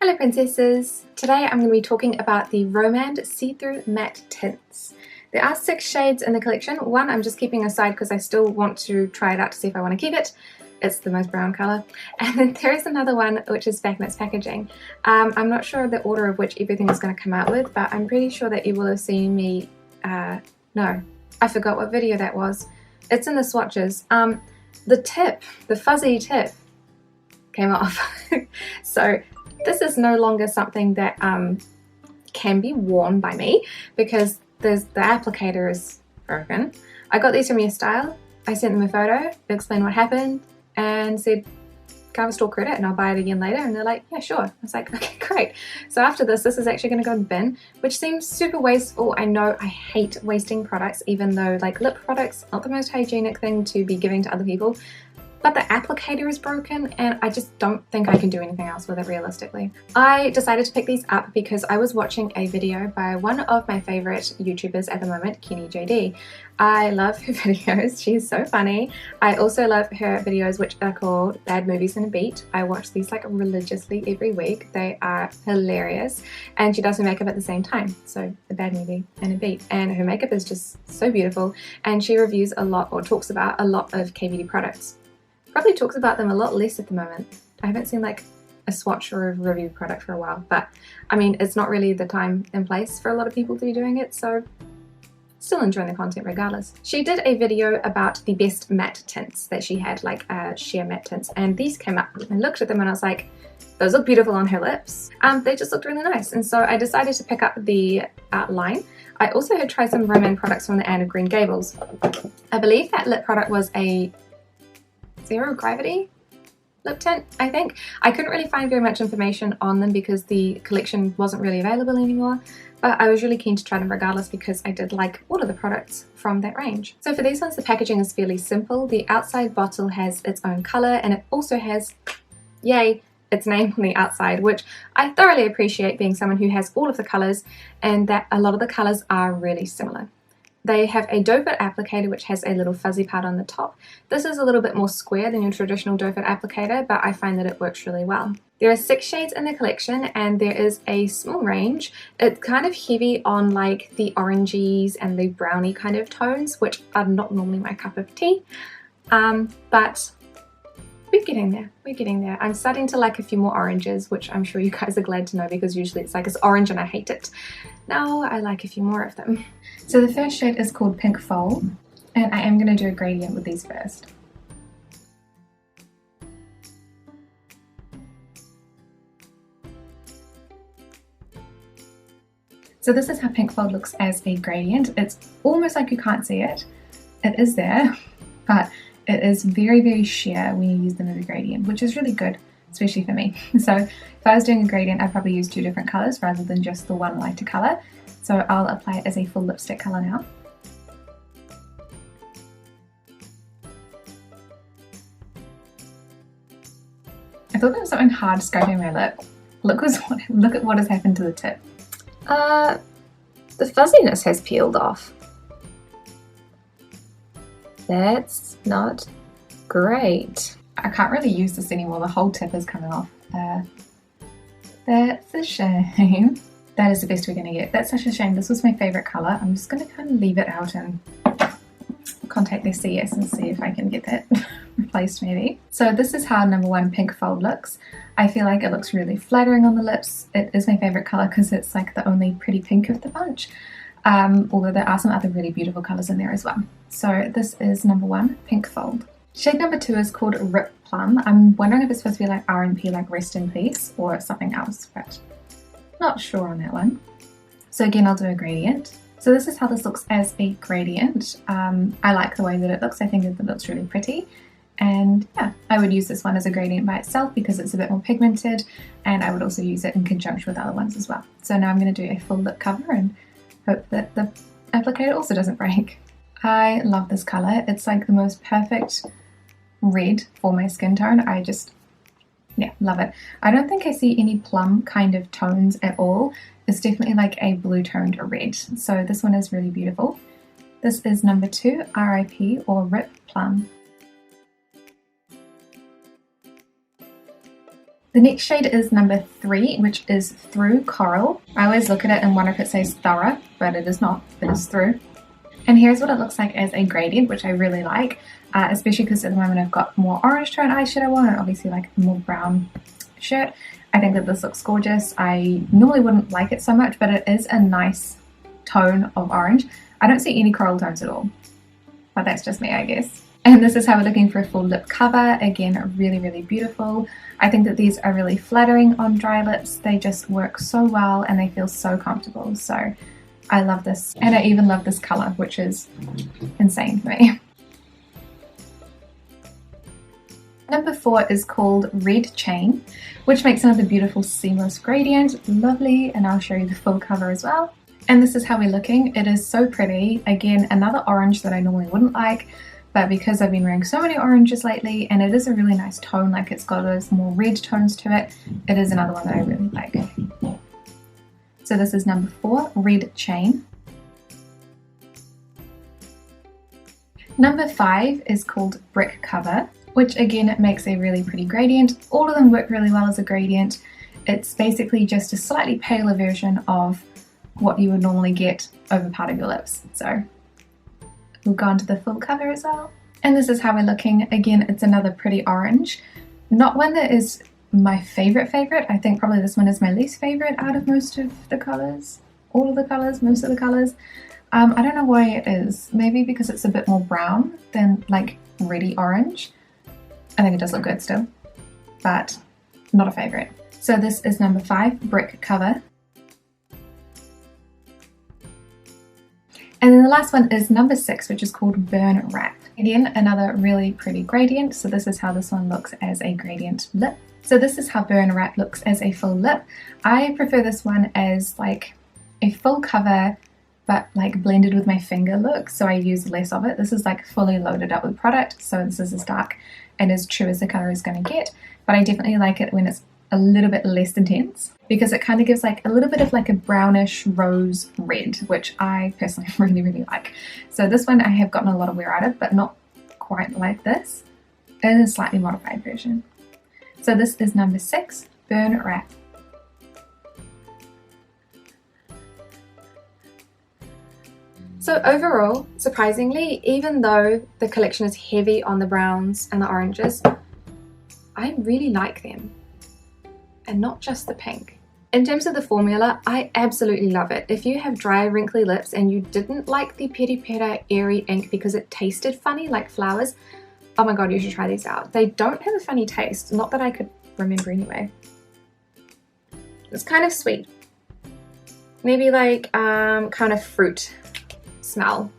Hello princesses! Today I'm going to be talking about the Romand See-Through Matte Tints. There are 6 shades in the collection. One I'm just keeping aside because I still want to try it out to see if I want to keep it. It's the most brown colour. And then there is another one which is back in its packaging. I'm not sure the order of which everything is going to come out with, but I'm pretty sure that you will have seen me... no, I forgot what video that was. It's in the swatches. The tip, the fuzzy tip, came off. So this is no longer something that can be worn by me because the applicator is broken. I got these from Your Style. I sent them a photo, explained what happened, and said, can I have a store credit and I'll buy it again later? And they're like, yeah, sure. I was like, okay, great. So after this is actually going to go in the bin, which seems super wasteful. I know I hate wasting products, even though like lip products, not the most hygienic thing to be giving to other people. But the applicator is broken and I just don't think I can do anything else with it realistically. I decided to pick these up because I was watching a video by one of my favourite YouTubers at the moment, Kbeauty. I love her videos, she's so funny. I also love her videos which are called Bad Movies and a Beat. I watch these like religiously every week. They are hilarious and she does her makeup at the same time. So a bad movie and a beat, and her makeup is just so beautiful, and she reviews a lot or talks about a lot of Kbeauty products. Probably talks about them a lot less at the moment. I haven't seen like a swatch or a review product for a while, but I mean it's not really the time and place for a lot of people to be doing it, so still enjoying the content regardless. She did a video about the best matte tints that she had, like sheer matte tints, and these came up. I looked at them and I was like, those look beautiful on her lips. They just looked really nice, and so I decided to pick up the line. I also had tried some Romand products from the Anne of Green Gables. I believe that lip product was a Zero Gravity lip tint, I think. I couldn't really find very much information on them because the collection wasn't really available anymore, but I was really keen to try them regardless because I did like all of the products from that range. So for these ones, the packaging is fairly simple. The outside bottle has its own colour and it also has, yay, its name on the outside, which I thoroughly appreciate, being someone who has all of the colours and that a lot of the colours are really similar. They have a doe foot applicator which has a little fuzzy part on the top. This is a little bit more square than your traditional doe foot applicator, but I find that it works really well. There are 6 shades in the collection and there is a small range. It's kind of heavy on like the oranges and the browny kind of tones, which are not normally my cup of tea, but we're getting there, we're getting there. I'm starting to like a few more oranges, which I'm sure you guys are glad to know because usually it's like it's orange and I hate it. Now I like a few more of them. So the first shade is called Pink Fold, and I am going to do a gradient with these first. So this is how Pink Fold looks as a gradient. It's almost like you can't see it. It is there, but it is very, very sheer when you use them as a gradient, which is really good, especially for me. So if I was doing a gradient, I'd probably use 2 different colours rather than just the one lighter colour. So I'll apply it as a full lipstick colour now. I thought there was something hard scraping my lip. Look at what has happened to the tip. The fuzziness has peeled off. That's not great. I can't really use this anymore, the whole tip is coming off. That's a shame. That is the best we're going to get. That's such a shame. This was my favourite colour. I'm just going to kind of leave it out and contact their CS and see if I can get that replaced maybe. So this is how number 1 Pink Fold looks. I feel like it looks really flattering on the lips. It is my favourite colour because it's like the only pretty pink of the bunch. Although there are some other really beautiful colours in there as well. So this is number 1, Pink Fold. Shade number 2 is called Rip Plum. I'm wondering if it's supposed to be like RNP, like rest in peace, or something else, but not sure on that one. So again, I'll do a gradient. So this is how this looks as a gradient. I like the way that it looks. I think it looks really pretty. And yeah, I would use this one as a gradient by itself because it's a bit more pigmented, and I would also use it in conjunction with other ones as well. So now I'm going to do a full lip cover and hope that the applicator also doesn't break. I love this colour. It's like the most perfect red for my skin tone. Yeah, love it. I don't think I see any plum kind of tones at all. It's definitely like a blue toned red. So this one is really beautiful. This is number 2, RIP or Rip Plum. The next shade is number 3, which is Through Coral. I always look at it and wonder if it says thorough, but it is not, it is through. And here's what it looks like as a gradient, which I really like, especially because at the moment I've got more orange tone eyeshadow on and obviously like a more brown shirt. I think that this looks gorgeous. I normally wouldn't like it so much, but it is a nice tone of orange. I don't see any coral tones at all, but that's just me, I guess. And this is how we're looking for a full lip cover. Again, really, really beautiful. I think that these are really flattering on dry lips. They just work so well and they feel so comfortable. So I love this. And I even love this color, which is insane for me. Number 4 is called Red Chain, which makes another beautiful seamless gradient. Lovely, and I'll show you the full cover as well. And this is how we're looking. It is so pretty. Again, another orange that I normally wouldn't like, but because I've been wearing so many oranges lately, and it is a really nice tone, like it's got those more red tones to it, it is another one that I really like. So this is number 4, Red Chain. Number 5 is called Brick Cover, which again makes a really pretty gradient. All of them work really well as a gradient. It's basically just a slightly paler version of what you would normally get over part of your lips. So we'll go on to the full cover as well. And this is how we're looking. Again, it's another pretty orange. Not one that is my favorite. I think probably this one is my least favorite out of most of the colors. All of the colors, most of the colors. I don't know why it is. Maybe because it's a bit more brown than like reddy orange. I think it does look good still, but not a favorite. So this is number 5, Brick Cover. And then the last one is number 6, which is called Burn Wrap. Again, another really pretty gradient. So this is how this one looks as a gradient lip. So this is how Burn Wrap looks as a full lip. I prefer this one as like a full cover, but like blended with my finger look. So I use less of it. This is like fully loaded up with product. So this is as dark and as true as the color is going to get. But I definitely like it when it's a little bit less intense, because it kind of gives like a little bit of like a brownish rose red, which I personally really, really like. So this one I have gotten a lot of wear out of, but not quite like this. It is a slightly modified version. So this is number 6, Burn Wrap. So overall, surprisingly, even though the collection is heavy on the browns and the oranges, I really like them. And not just the pink. In terms of the formula, I absolutely love it. If you have dry, wrinkly lips and you didn't like the Kbeauty Airy ink because it tasted funny like flowers, oh my god, you should try these out. They don't have a funny taste, not that I could remember anyway. It's kind of sweet. Maybe like kind of fruit smell.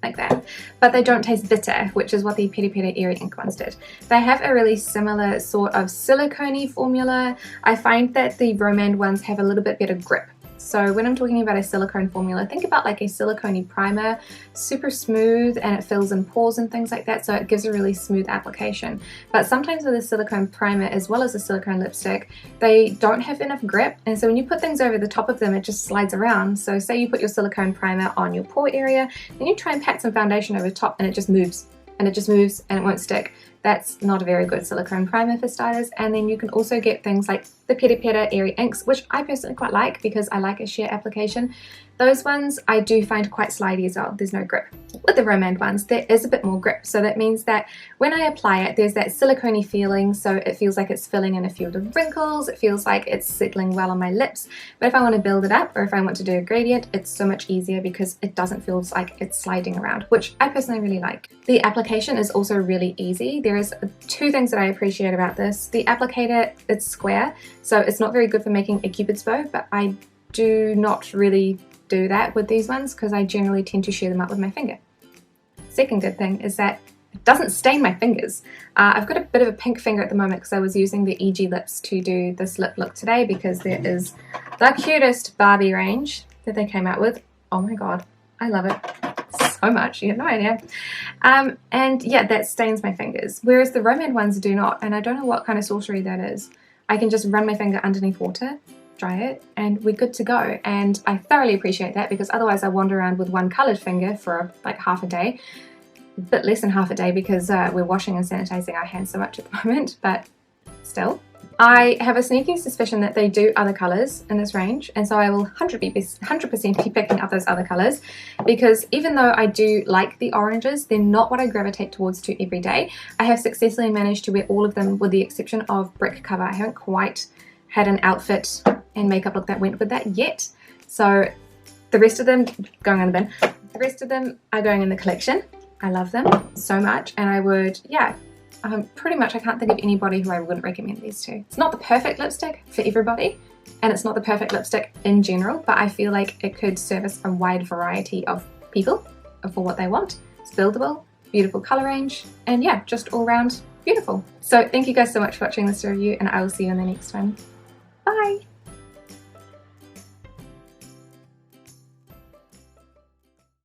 Like that, but they don't taste bitter, which is what the Kbeauty Airy ink ones did. They have a really similar sort of silicone-y formula. I find that the Romand ones have a little bit better grip. So when I'm talking about a silicone formula, think about like a silicone primer, super smooth, and it fills in pores and things like that, so it gives a really smooth application. But sometimes with a silicone primer as well as a silicone lipstick, they don't have enough grip, and so when you put things over the top of them, it just slides around. So say you put your silicone primer on your pore area, then you try and pat some foundation over the top and it just moves. And it just moves and it won't stick. That's not a very good silicone primer for starters. And then you can also get things like the Kbeauty Airy inks, which I personally quite like because I like a sheer application. Those ones I do find quite slidey as well. There's no grip. With the Romand ones, there is a bit more grip. So that means that when I apply it, there's that silicone-y feeling. So it feels like it's filling in a few of the wrinkles. It feels like it's settling well on my lips. But if I want to build it up or if I want to do a gradient, it's so much easier because it doesn't feel like it's sliding around, which I personally really like. The application is also really easy. There is 2 things that I appreciate about this. The applicator, it's square, so it's not very good for making a cupid's bow, but I do not really do that with these ones because I generally tend to shear them up with my finger. Second good thing is that it doesn't stain my fingers. I've got a bit of a pink finger at the moment because I was using the EG lips to do this lip look today because there is the cutest Barbie range that they came out with. Oh my god, I love it so much, you have no idea. And yeah, that stains my fingers, whereas the Romand ones do not, and I don't know what kind of sorcery that is. I can just run my finger underneath water, dry it, and we're good to go. And I thoroughly appreciate that because otherwise I wander around with one coloured finger for like half a day. A bit less than half a day because we're washing and sanitizing our hands so much at the moment, but still. I have a sneaking suspicion that they do other colours in this range, and so I will 100% be picking up those other colours, because even though I do like the oranges, they're not what I gravitate towards to every day. I have successfully managed to wear all of them with the exception of Brick Cover. I haven't quite had an outfit and makeup look that went with that yet, so the rest of them going in the bin. The rest of them are going in the collection. I love them so much, and I would, yeah, pretty much I can't think of anybody who I wouldn't recommend these to. It's not the perfect lipstick for everybody, and it's not the perfect lipstick in general, but I feel like it could service a wide variety of people for what they want. It's buildable, beautiful colour range, and yeah, just all round beautiful. So thank you guys so much for watching this review, and I will see you in the next one. Bye!